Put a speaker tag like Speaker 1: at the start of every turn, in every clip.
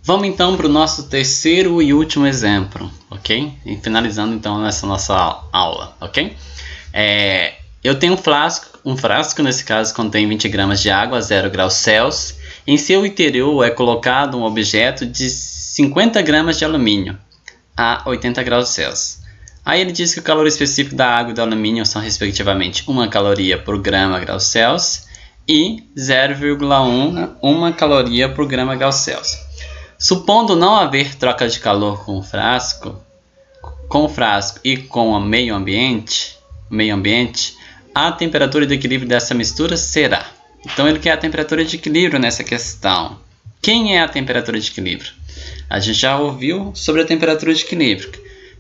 Speaker 1: Vamos então para o nosso terceiro e último exemplo, ok? E finalizando então essa nossa aula, ok? Eu tenho um frasco nesse caso contém 20 gramas de água a 0 graus Celsius. Em seu interior é colocado um objeto de 50 gramas de alumínio a 80 graus Celsius. Aí ele diz que o calor específico da água e do alumínio são respectivamente 1 caloria por grama graus Celsius e 0,1 caloria por grama graus Celsius. Supondo não haver troca de calor com o frasco e com o meio ambiente, a temperatura de equilíbrio dessa mistura será. Então ele quer a temperatura de equilíbrio nessa questão. Quem é a temperatura de equilíbrio? A gente já ouviu sobre a temperatura de equilíbrio.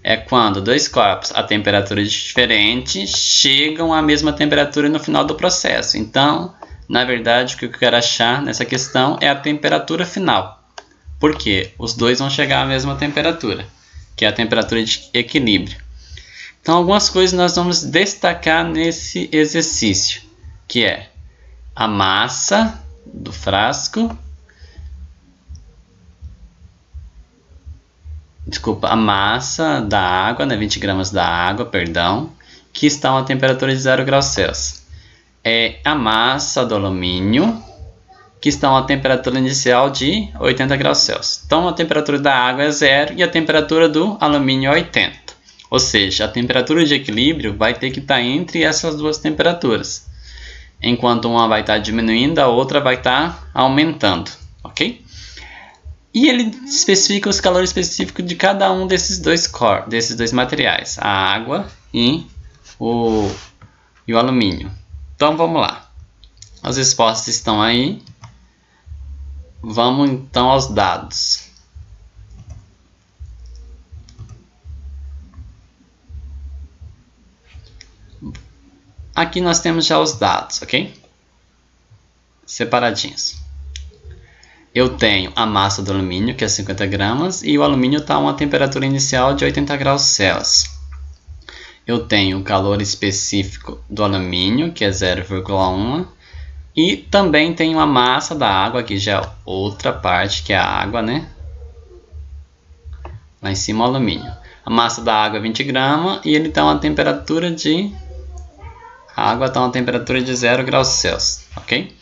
Speaker 1: É quando dois corpos a temperaturas diferentes chegam à mesma temperatura no final do processo. Então, na verdade, o que eu quero achar nessa questão é a temperatura final. Porque os dois vão chegar à mesma temperatura, que é a temperatura de equilíbrio. Então, algumas coisas nós vamos destacar nesse exercício, que é a massa do frasco, a massa da água, né, 20 gramas da água, perdão, que está a uma temperatura de 0 graus Celsius. É a massa do alumínio, que está a uma temperatura inicial de 80 graus Celsius. Então, a temperatura da água é 0 e a temperatura do alumínio é 80. Ou seja, a temperatura de equilíbrio vai ter que estar entre essas duas temperaturas. Enquanto uma vai estar diminuindo, a outra vai estar aumentando. Ok? E ele especifica os calores específicos de cada um desses dois materiais. A água e o alumínio. Então, vamos lá. As respostas estão aí. Vamos então aos dados. Aqui nós temos já os dados, ok? Separadinhos. Eu tenho a massa do alumínio, que é 50 gramas, e o alumínio está a uma temperatura inicial de 80 graus Celsius. Eu tenho o calor específico do alumínio, que é 0,1. E também tenho a massa da água, que já é outra parte, que é a água, né? Lá em cima o alumínio. A massa da água é 20 gramas e ele está a uma temperatura de... A água está a uma temperatura de 0 graus Celsius, ok?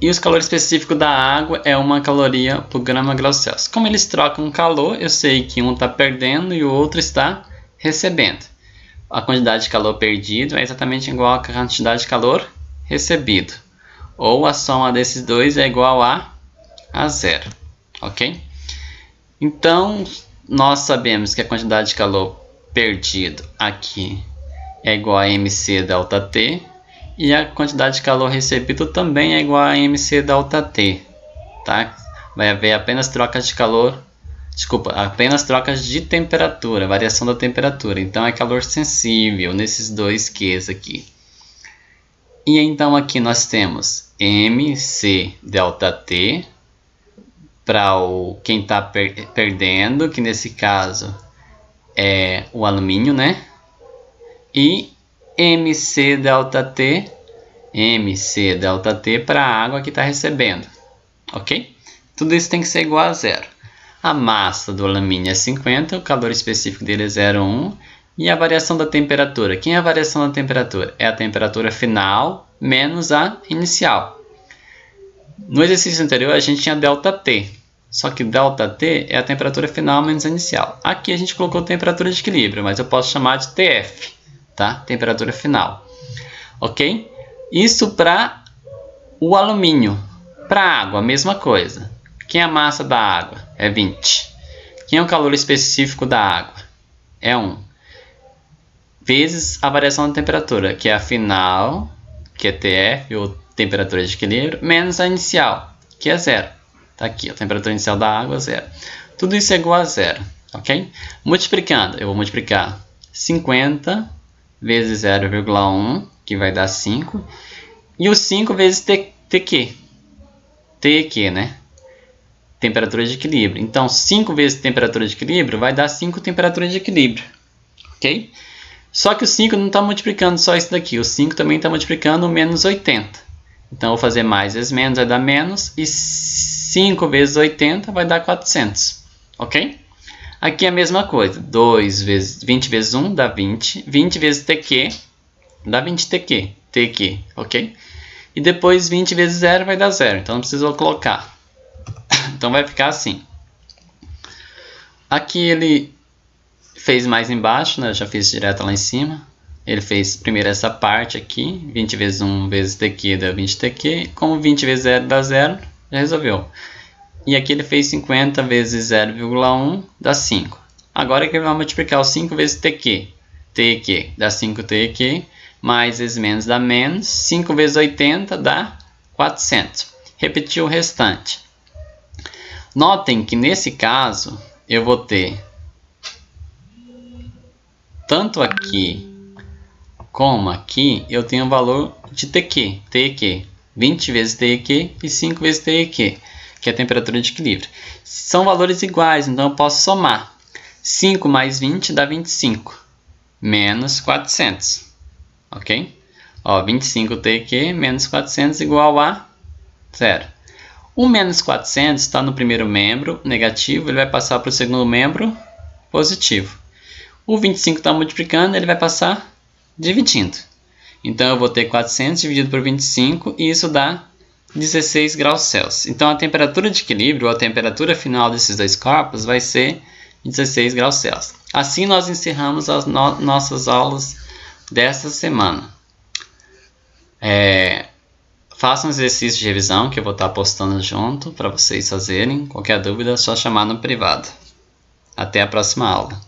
Speaker 1: E os calores específicos da água é 1 caloria por grama graus Celsius. Como eles trocam calor, eu sei que um está perdendo e o outro está recebendo. A quantidade de calor perdido é exatamente igual à quantidade de calor recebido. Ou a soma desses dois é igual a 0, ok? Então, nós sabemos que a quantidade de calor perdido aqui é igual a MC delta T. E a quantidade de calor recebido também é igual a MC delta T, tá? Vai haver apenas trocas de calor, apenas trocas de temperatura, variação da temperatura. Então, é calor sensível nesses dois Qs aqui. E então aqui nós temos MC delta T para quem está perdendo, que nesse caso é o alumínio, né? E MC delta T para a água que está recebendo, ok? Tudo isso tem que ser igual a 0. A massa do alumínio é 50, o calor específico dele é 0,1. E a variação da temperatura? Quem é a variação da temperatura? É a temperatura final menos a inicial. No exercício anterior a gente tinha ΔT, só que ΔT é a temperatura final menos a inicial. Aqui a gente colocou temperatura de equilíbrio, mas eu posso chamar de TF, tá? Temperatura final. Ok? Isso para o alumínio. Para a água, a mesma coisa. Quem é a massa da água? É 20. Quem é o calor específico da água? É 1. Vezes a variação da temperatura, que é a final, que é TF, ou temperatura de equilíbrio, menos a inicial, que é 0. Está aqui, a temperatura inicial da água é 0. Tudo isso é igual a 0, ok? Multiplicando, eu vou multiplicar 50 vezes 0,1, que vai dar 5, e o 5 vezes TQ, né? Temperatura de equilíbrio. Então, 5 vezes temperatura de equilíbrio vai dar 5 temperaturas de equilíbrio, ok? Só que o 5 não está multiplicando só isso daqui, o 5 também está multiplicando o menos 80. Então, eu vou fazer mais vezes menos, vai dar menos, e 5 vezes 80 vai dar 400, ok? Aqui é a mesma coisa, 20 vezes 1 dá 20, 20 vezes TQ dá 20 TQ, ok? E depois 20 vezes 0 vai dar 0, então não precisa colocar. Então vai ficar assim. Aqui ele fez mais embaixo, né? Eu já fiz direto lá em cima. Ele fez primeiro essa parte aqui, 20 vezes 1 vezes TQ dá 20 TQ, como 20 vezes 0 dá 0, já resolveu. E aqui ele fez 50 vezes 0,1 dá 5. Agora que ele vai multiplicar o 5 vezes TQ. TQ dá 5 TQ, mais vezes menos dá menos, 5 vezes 80 dá 400. Repetir o restante. Notem que nesse caso eu vou ter tanto aqui como aqui, eu tenho o valor de TQ, 20 vezes TQ e 5 vezes TQ, que é a temperatura de equilíbrio. São valores iguais, então eu posso somar. 5 mais 20 dá 25, menos 400, ok? Ó, 25 TQ menos 400 igual a 0. O menos 400 está no primeiro membro negativo, ele vai passar para o segundo membro positivo. O 25 está multiplicando, ele vai passar dividindo. Então eu vou ter 400 dividido por 25 e isso dá 16 graus Celsius. Então a temperatura de equilíbrio, ou a temperatura final desses dois corpos vai ser 16 graus Celsius. Assim nós encerramos as nossas aulas desta semana. Façam exercício de revisão que eu vou estar postando junto para vocês fazerem. Qualquer dúvida é só chamar no privado. Até a próxima aula.